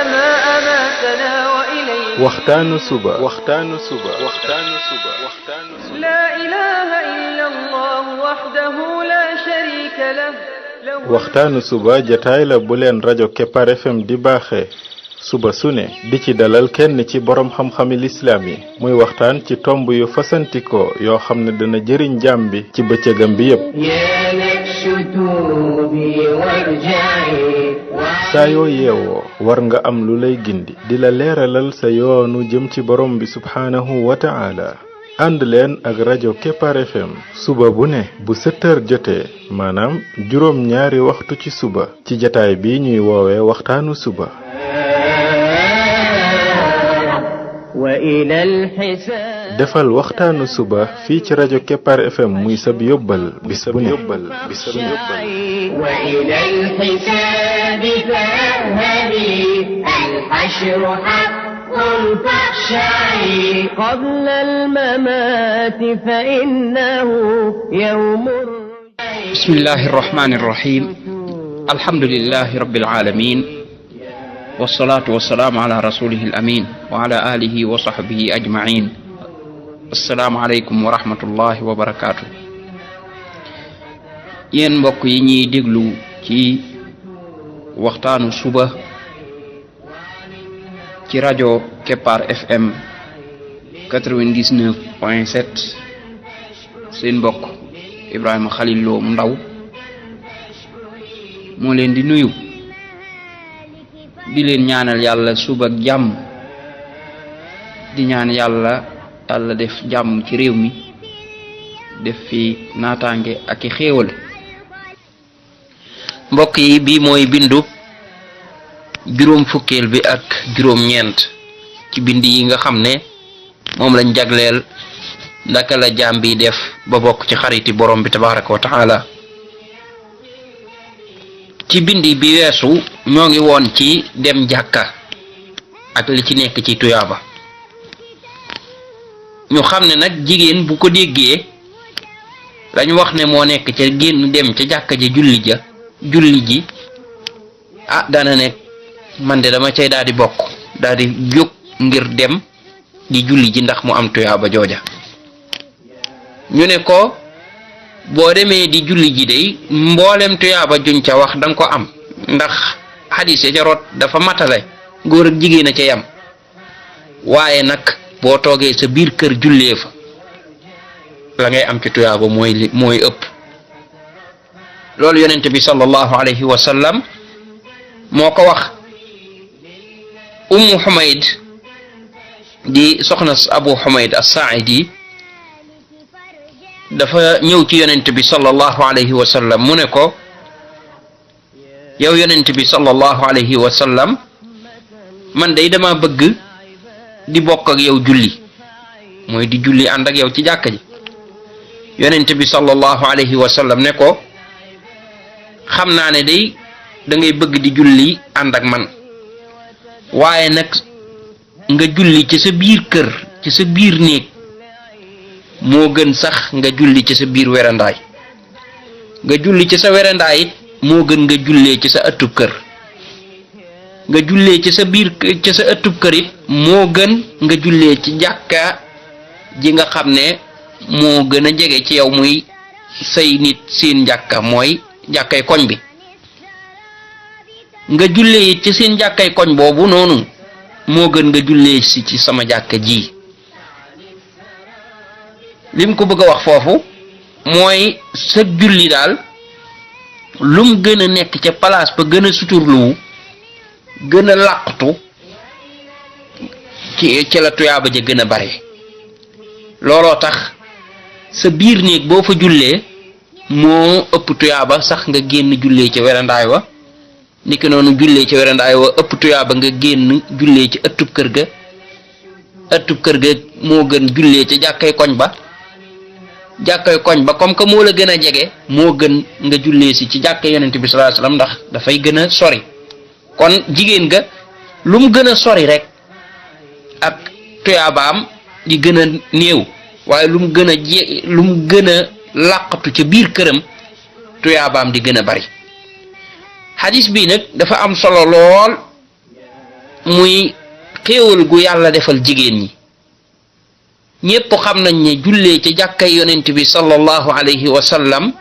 ما أماتنا وإليه waxtaanu suba لا إله إلا الله وحده لا شريك له waxtaanu suba jataay la bu leen rajo Kepar FM di baaxee suba su ne di ci dalal kenn ci borom xam-xami lislaam yi muy waxtaan ci tomb yu fasantikoo yoo xam ne dana jëriñ jaam bi ci bëccëgam bi yépp saa yoo yeewoo war nga am lu lay gindi di la leeralal sa yoonu jëm ci borom bi subhaanahu wa ta'ala ànd leen ak rajo Kepar FM suba bu ne bu 7h jotee maanaam juróom ñaari waxtu ci suba ci jataay bi ñuy woowee waxtaanu suba defal waxtaanu suba fii ci rajo Kepar FM muy sab yóbbal bis bu ne وإلى الحساب فاذهبي الحشر حق فاخشعي قبل الممات فإنه يوم بسم الله الرحمن الرحيم الحمد لله رب العالمين والصلاة والسلام على رسوله الأمين وعلى آله وصحبه أجمعين السلام عليكم ورحمة الله وبركاته yéen mbokk yi ñuy déglu ci waxtaanu suba ci rajo Kepar FM 99.7 seen mbokk Ibrahima Khalil Lo Ndaw moo leen di nuyu di leen ñaanal yàlla suba ak jàmm di ñaan yàlla def jàmm ci réew mi def fi naataange ak i xéewal mbokk yi bi mooy bindu juróom fukkeel bi ak juróom ñeent ci bind yi nga xam ne moom lañ jagleel naka la jaam bi def ba bokk ci xariti borom bi tabaraka wa taala ci bindi bi weesu ñoo ngi woon ci dem jàkka ak li ci nekk ci tuyaaba ñu xam ne nag jigéen bu ko déggee lañ wax ne moo nekk ca génn dem ca jàkka ja julli ji dana nekk man de dama cay daal di bokk daal di jóg ngir dem di julli ji ndax mu am tuyaaba jooja ñu ne ko boo demee di julli ji day mboolem tuyaaba juñ ca wax danga ko am ndax xadiis ya ca rot dafa matale góor ak jigéen a ca yam waaye nag boo toogee sa biir kër jullee fa la ngay am ci tuyaaba mooy ëpp loolu yonent bi sallallahu alayhi wa sallam moo ko wax Ummu Humayd di soxna Abu Humayd as-Sa'idi dafa ñëw ci yonent bi sallallahu alayhi wa sallam mu ne ko yow yonent bi sallallahu alayhi wa sallam man day dama bëgg di bokk ak yow julli mooy di julli ànd ak yow ci jàkka ji yonent bi sallallahu alayhi wa sallam ne ko xam naa ne day da ngay bëgg di julli ànd ak man waaye nag nga julli ci sa biir kër ci sa biir néeg moo gën sax nga julli ci sa biir werandaay nga julli ci sa werandaay it moo gën nga jullee ci sa ëttub kër nga jullee ci sa biir ci sa ëttub kër it moo gën nga jullee ci jàkka ji nga xam ne moo gën a jege ci yow muy say nit seen jàkka mooy jàkkay koñ bi nga jullee it ci seen jàkkay koñ boobu noonu moo gën nga jullee si ci sama jàkka ji lim ko bëgg a wax foofu mooy sa julli daal lum gën a nekk ca place ba gën a suturluwu gën a làqatu ci la tuyaaba ja gën a bare looloo tax sa biir néeg boo fa jullee moo ëpp tuyaaba sax nga génn jullee ci werandaay wa niki noonu jullee ci werandaay wa ëpp tuyaaba nga génn jullee ci ëttub kër ga moo gën jullee ci jàkkay koñ ba comme que moo la gën a jege moo gën nga jullee si ci jàkkay yonent bi sallallahu alayhi wasallam ndax dafay gën a sori kon jigéen ga lu mu gën a sori rek ak tuyaabaam di gën a néew waaye lu mu gën a làqatu ca biir këram tuyaabaam di gën a bari xadis bi nag dafa am solo lool muy xéewal gu yàlla defal jigéen ñi. ñépp xam nañ ne jullee ci jàkkay yonent bi sallallahu alayhi wa sallam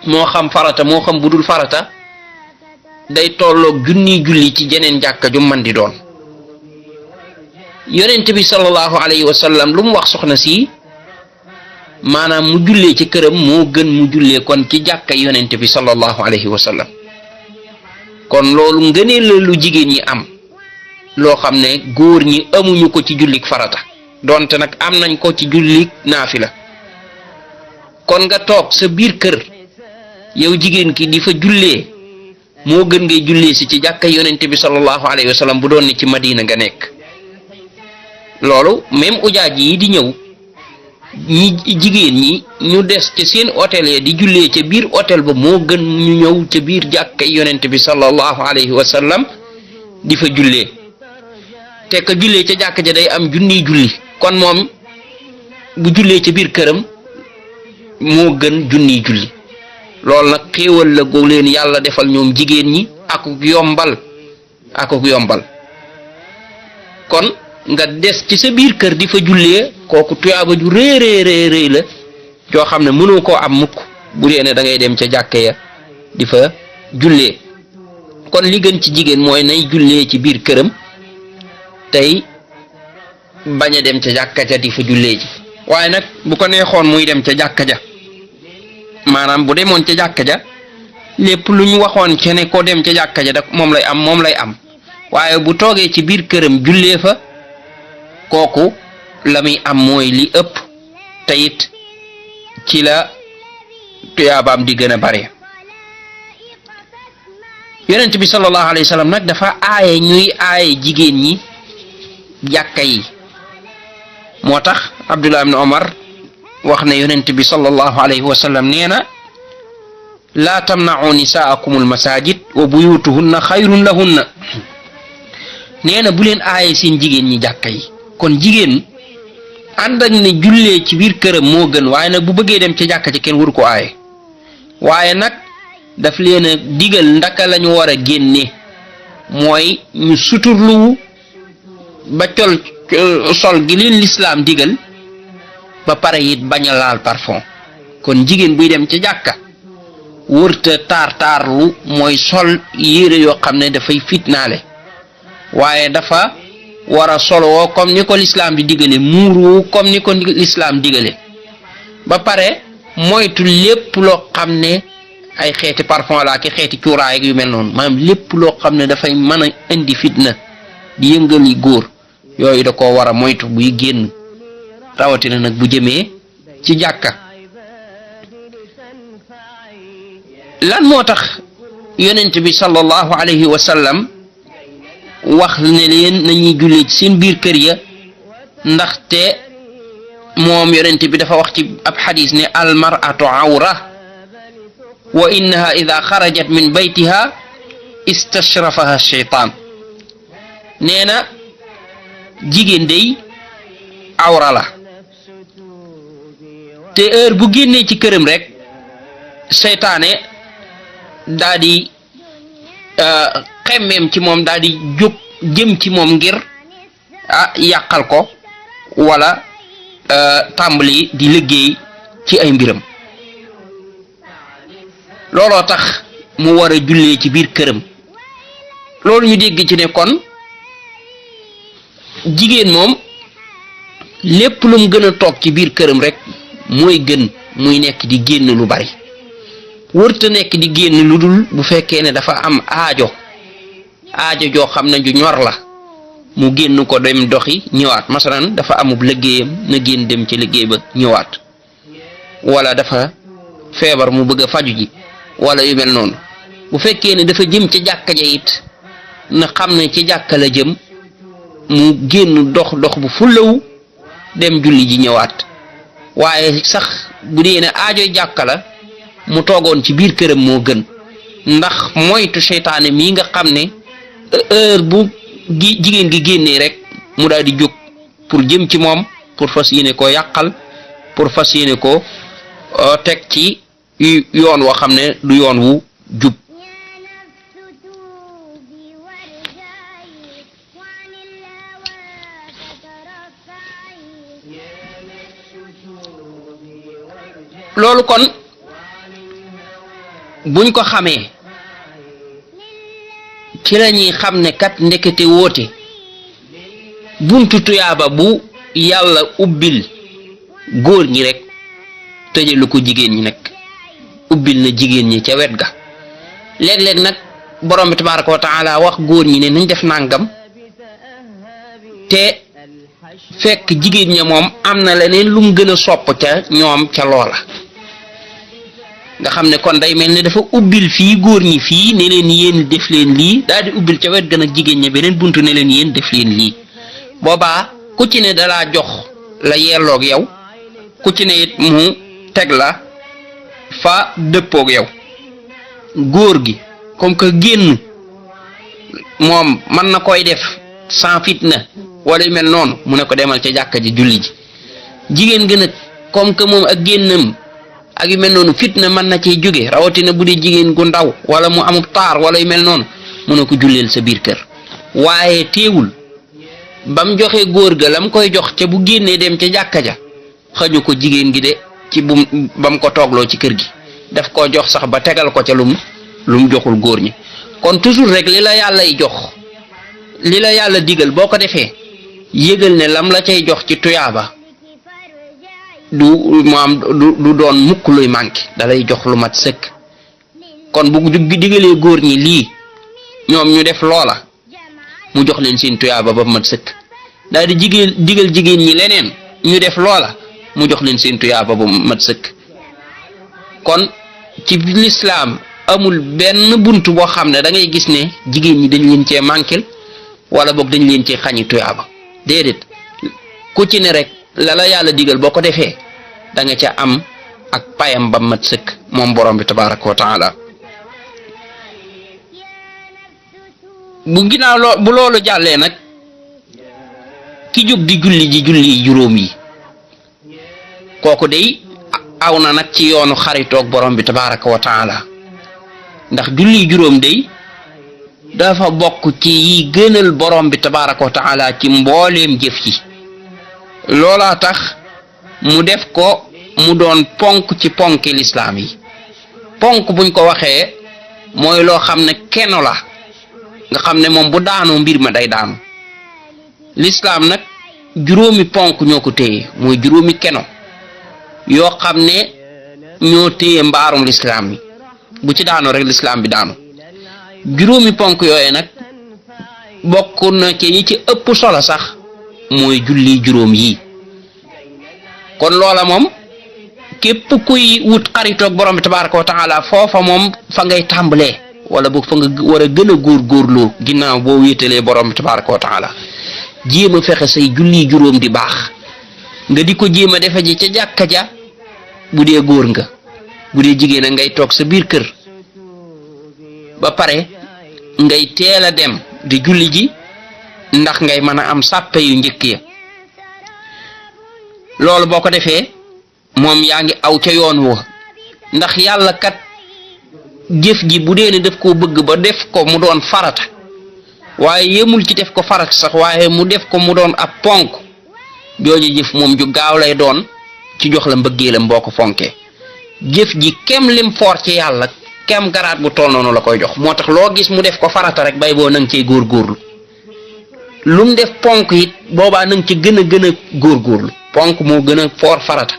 moo xam farata moo xam budul farata day tolloog junniy julli ci jeneen jàkka ju man di doon. yonent bi sallallahu alayhi wa sallam lu mu wax soxna si maanaam mu jullee ci këram moo gën mu jullee kon ci jàkka yonent bi sallallahu alayhi wa sallam. kon loolu ngëneel la lu jigéen ñi am loo xam ne góor ñi amuñu ko ci jullik farata donte nag am nañ ko ci jullik naafila. kon nga toog sa biir kër yow jigéen ki di fa jullee moo gën ngay jullee si ci jàkka yonent bi sallallahu alayhi wa sallam bu doon ni ci Madina nga nekk. loolu même ujaaj yi di ñëw ñi jigéen ñi ñu des ca seen hôtel ya di jullee ca biir hôtel ba moo gën ñu ñëw ca biir jàkka yonent bi sallallahu alayhi wa sallam di fa jullee te ka jullee ca jàkka ja day am junniy julli kon moom bu jullee ca biir këram moo gën junniy julli. loolu nag xéewal la goo leen yàlla defal ñoom jigéen ñi akuk yombal kon nga des ci sa biir kër di fa jullee kooku tuyaaba ju rëy la joo xam ne mënoo koo am mukk bu dee ne da ngay dem ca jàkke ya di fa jullee. kon li gën ci jigéen mooy nay jullee ci biir këram tey bañ a dem ca jàkka ja di fa jullee ji. waaye nag bu ko neexoon muy dem ca jàkka ja maanaam bu demoon ca jàkka ja lépp lu ñu waxoon ci ne ko dem ca jàkka ja da moom lay am waaye bu toogee ci biir këram jullee fa kooku la muy am mooy li ëpp te it ci la tuyaabaam di gën a bare. yonent bi sallallahu alayhi wa sallam nag dafa aaye ñuy aaye jigéen ñi jàkka yi moo tax Abdullah ibn Omar wax ne yonent bi sallallahu alayhi wa sallam nee na laa tamna'u nisaakum almasajid wa buyutuhunna xayrun lahunna nee na bu leen aaye seen jigéen ñi jàkka yi. kon jigéen ànd ak ne jullee ci biir këram moo gën waaye nag bu bëggee dem ca jàkka ci kenn waru ko aaye waaye nag daf leen a digal ndaka lañu war a génne mooy ñu suturluwu ba sol gi leen lislaam digal ba pare it bañ a laal parfum. kon jigéen buy dem ca jàkka wërta taarlu mooy sol yére yoo xam ne dafay fitnaale waaye dafa war a soloo comme ni ko lislaam di digale muuru comme ni ko lislaam digale ba pare moytu lépp loo xam ne ay xeeti parfum la ki xeeti cuuraay ak yu mel noonu maanaam lépp loo xam ne dafay mën a indi fitna di yëngali góor yooyu da koo war a moytu buy génn rawatina nag bu jëmee ci jàkka. lan moo tax yonent bi sallallahu alayhi wa sallam wax ne leen nañuy jullee ci seen biir kër ya ndaxte moom yonent bi dafa wax ci ab xadis ne almar'atu awra wa innaha ida xarajat min baytiha istashrafaha shaytaan nee na jigéen day awra la te heure bu génnee ci këram rek seytaane daa di xemmeem ci moom daal di jóg jëm ci moom ngir yàqal ko wala tàmbali di liggéey ci ay mbiram. looloo tax mu war a jullee ci biir këram. loolu ñu dégg ci ne kon jigéen moom lépp lu mu gën a toog ci biir këram rek mooy gën muy nekk di génn lu bari wërta nekk di génn lu dul bu fekkee ne dafa am aajo joo xam ne ju ñor la mu génn ko dem doxi ñëwaat masalan dafa amub liggéeyam na génn dem ci liggéey ba ñëwaat wala dafa feebar mu bëgg a faju ji wala yu mel noonu bu fekkee ne dafa jëm ci jàkka ja it na xam ne ci jàkka la jëm mu génn dox bu fullawu dem julli ji ñëwaat waaye sax bu dee ne aajoy jàkka la mu toogoon ci biir këram moo gën ndax moytu seytaane mii nga xam ne heure bu jigéen gi génnee rek mu daal di jóg pour jëm ci moom pour fas yéene koo yàqal pour fas yéene ko teg ci yoon woo xam ne du yoon wu jub. loolu kon buñ ko xamee ci lañuy xam ne kat ndekete woote buntu tuyaaba bu yàlla ubbil góor ñi rek tëjalu ko jigéen ñi nag ubbil na jigéen ñi ca wet ga léeg-léeg nag borom bi tabaaraka wa taala wax góor ñi ne nañ def nàngam te fekk jigéen ña moom am na leneen lu mu gën a sopp ca ñoom ca loola nga xam ne kon day mel ne dafa ubbil fii góor ñi fii ne leen yéen def leen lii daal di ubbil ca wet ga nag jigéen ña beneen buntu ne leen yéen def leen lii boobaa ku ci ne dalaa jox la yelloog yow ku ci ne it mu teg la fa dëppoog yow góor gi comme que génn moom mën na koy def sans fitna wala yu mel noonu mu ne ko demal ca jàkka ji julli ji jigéen gën a comme que moom ak génnam ak yu mel noonu fitna mën na ciy jóge rawatina bu dee jigéen gu ndaw wala mu amub taar wala yu mel noonu mu ne ko julleel sa biir kër waaye teewul bam joxe góor ga lam koy jox ca bu génnee dem ca jàkka ja xaju ko jigéen gi de ci bam ko toogloo ci kër gi daf koo jox sax ba tegal ko ca lum joxul góor ñi kon toujours rek li la yàllay jox li la yàlla digal boo ko defee yëgal ne lam la cay jox ci tuyaaba du doon mukk luy manqué dalay jox lu mat sëkk kon bu digalee góor ñi lii ñoom ñu def loola mu jox leen seen tuyaaba ba mat sëkk daal di digal jigéen ñi leneen ñu def loola mu jox leen seen tuyaaba ba mat sëkk kon ci lislaam amul benn buntu boo xam ne da ngay gis ne jigéen ñi dañ leen cee manqué wala boog dañ leen cee xañi tuyaaba déedéet ku ci ne rek la yàlla digal boo ko defee da nga ca am ak payam ba mat sëkk moom borom bi tabaraka wa taala bu ginnaaw bu loolu jàllee nag ki jóg di julli juróom yi kooku day aw na nag ci yoonu xaritoog borom bi tabaraka wa taala ndax julli juróom day dafa bokk ci yi gënal borom bi tabaraka wa taala ci mbooleem jëf yi loolaa tax mu def ko mu doon ponk ci ponki lislaam yi ponk buñ ko waxee mooy loo xam ne keno la nga xam ne moom bu daanoo mbir ma day daanu lislaam nag juróomi ponk ñoo ko téye mooy juróomi keno yoo xam ne ñoo téye mbaarum lislaam yi bu ci daanoo rek lislaam bi daanu juróomi ponk yooye nag bokk na ci ñi ci ëpp solo sax mooy julli juróom yi kon loola moom képp kuy wut xaritoog borom bi tabaraka wa taala foofa moom fa ngay tàmbalee wala boog fa nga war a gën a góorgóorloo ginnaaw boo wéetalee borom bi tabaraka wa taala jéem a fexe say julli juróom di baax nga di ko jéem a defe ji ca jàkka ja bu dee góor nga bu dee jigéen a ngay toog sa biir kër ba pare ngay teel a dem di julli ji ndax ngay mën a am sàppe yu njëkk ya loolu boo ko defee moom yaa ngi aw ca yoon wa ndax yàlla kat jëf ji bu dee ne daf koo bëgg ba def ko mu doon farata waaye yemul ci def ko farata sax waaye mu def ko mu doon ab ponk jooju jëf moom ju gaaw lay doon ci jox la mbëggeelam boo ko fonkee jëf ji kem lim foor ci yàlla kem garaat bu toll noonu la koy jox moo tax loo gis mu def ko farata rek bay boo nang cey góorgóorlu lu mu def ponk it boobaa nang ci gën a góorgóorlu ponk moo gën a foor farata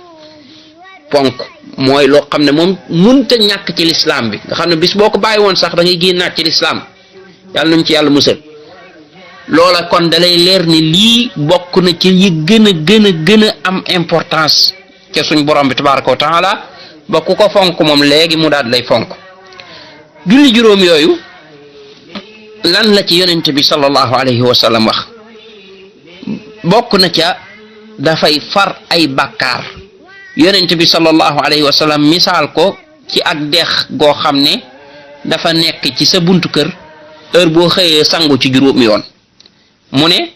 ponk mooy loo xam ne moom munta ñàkk ci lislaam bi nga xam ne bis boo ko bàyyi woon sax da ngay génnaat ci lislaam yàlla nañ ci yàlla musal loola kon dalay leer ni lii bokk na ci yi gën a am importance ca suñ borom bi tabaraka wa taala ba ku ko fonk moom léegi mu daal lay fonk julli juróom yooyu lan la ci yonent bi sallallahu alayhi wa sallam wax bokk na ca dafay far ay bàkkaar yonent bi sallallahu alayhi wa sallam misaal ko ci ak dex goo xam ne dafa nekk ci sa buntu kër heure boo xëyee sangu ci juróomi yoon mu ne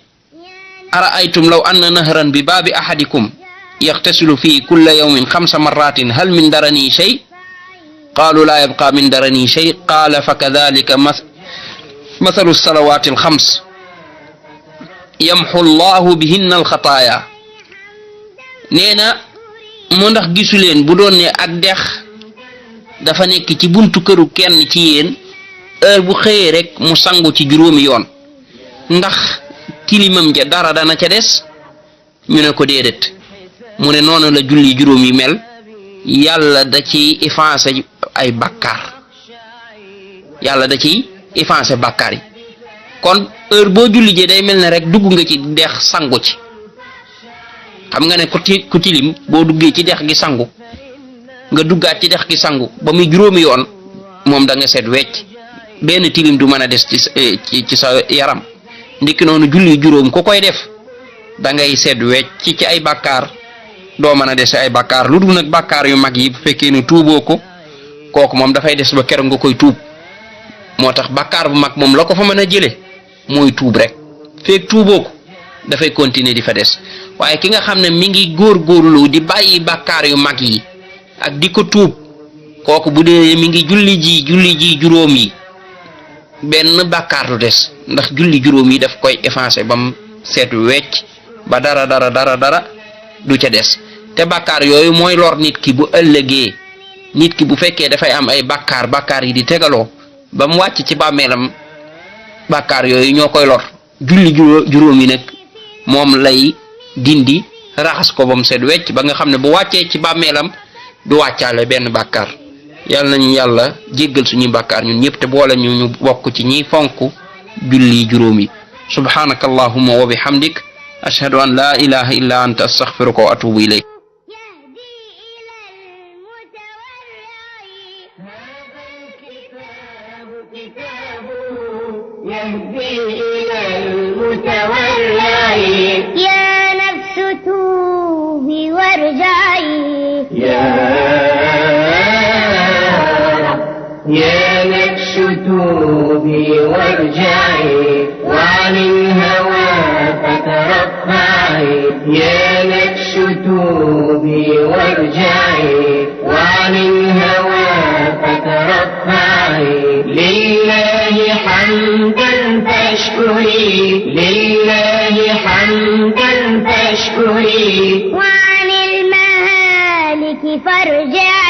araaytum law anna nahran bi baabi ahadikum yaxtasilu fii kulla yawmin 5 marratin hal min darani shay qaalu laa yabqa min darani shay qaala fa kadalika mathalu salawaati al-5 yamxu llahu bihinna alxataaya nee na mo ndax gisuleen bu doon ne ak dex dafa nekk ci buntu këru kenn ci yéen heure bu xëyee rek mu sangu ci juróomi yoon ndax tilimam ja dara dana ca des ñu ne ko déedéet mu ne noonu la julli juróom yi mel yàlla da ci effacer ay bàkkaar yàlla da ci effacer bàkkaar yi kon heure boo julli je day mel ne rek dugg nga ci dex sangu ci xam nga ne ku tilim boo duggee ci dex gi sangu nga duggaat ci dex gi sangu ba muy juróomi yoon moom da nga seet wecc benn tilim du mën a des ci sa yaram ndikki noonu julli juróom ko koy def da ngay seet wecc ci ay bàkkaar doo mën a des ay bàkkaar lu dul nag bàkkaar yu mag yi bu fekkee ne tuuboo ko kooku moom dafay des ba keroog nga koy tuub moo tax bàkkaar bu mag moom la ko fa mën a jële mooy tuub rek fekk tuuboo ko dafay continuer di fa des waaye ki nga xam ne mi ngi góorgóorlu di bàyyi bàkkaar yu mag yi ak di ko tuub kooku bu dee mi ngi julli ji juróom yi benn bàkkaar du des ndax julli juróom yi daf koy effacer bam seetu wecc ba dara du ca des te bàkkaar yooyu mooy lor nit ki bu ëllëgee nit ki bu fekkee dafay am ay bàkkaar yi di tegaloo ba mu wàcc ci bàmmeelam bàkkaar yooyu ñoo koy lor julli juróom yi nag moom lay dindi raxas ko ba mu seet wecc ba nga xam ne bu wàccee ci bàmmeelam du wàccaale benn bàkkaar yàlla nañu yàlla jéggal suñu bàkkaar ñun ñëpp te boole ñu bokk ci ñi fonk julli juróom yi subhanaka allahumma wa bihamdik ashhadu an la ilaha illa anta astaghfiruka wa atubu ilayk يهدي إلى المتورع يا نفس توبي وارجعي يا نفس توبي وارجعي وعن الهوى فترفعي يا نفس توبي وارجعي وعن الهوى فترفعي لله حمدا فاشكري لله حمدا فاشكري وعن المهالك فارجعي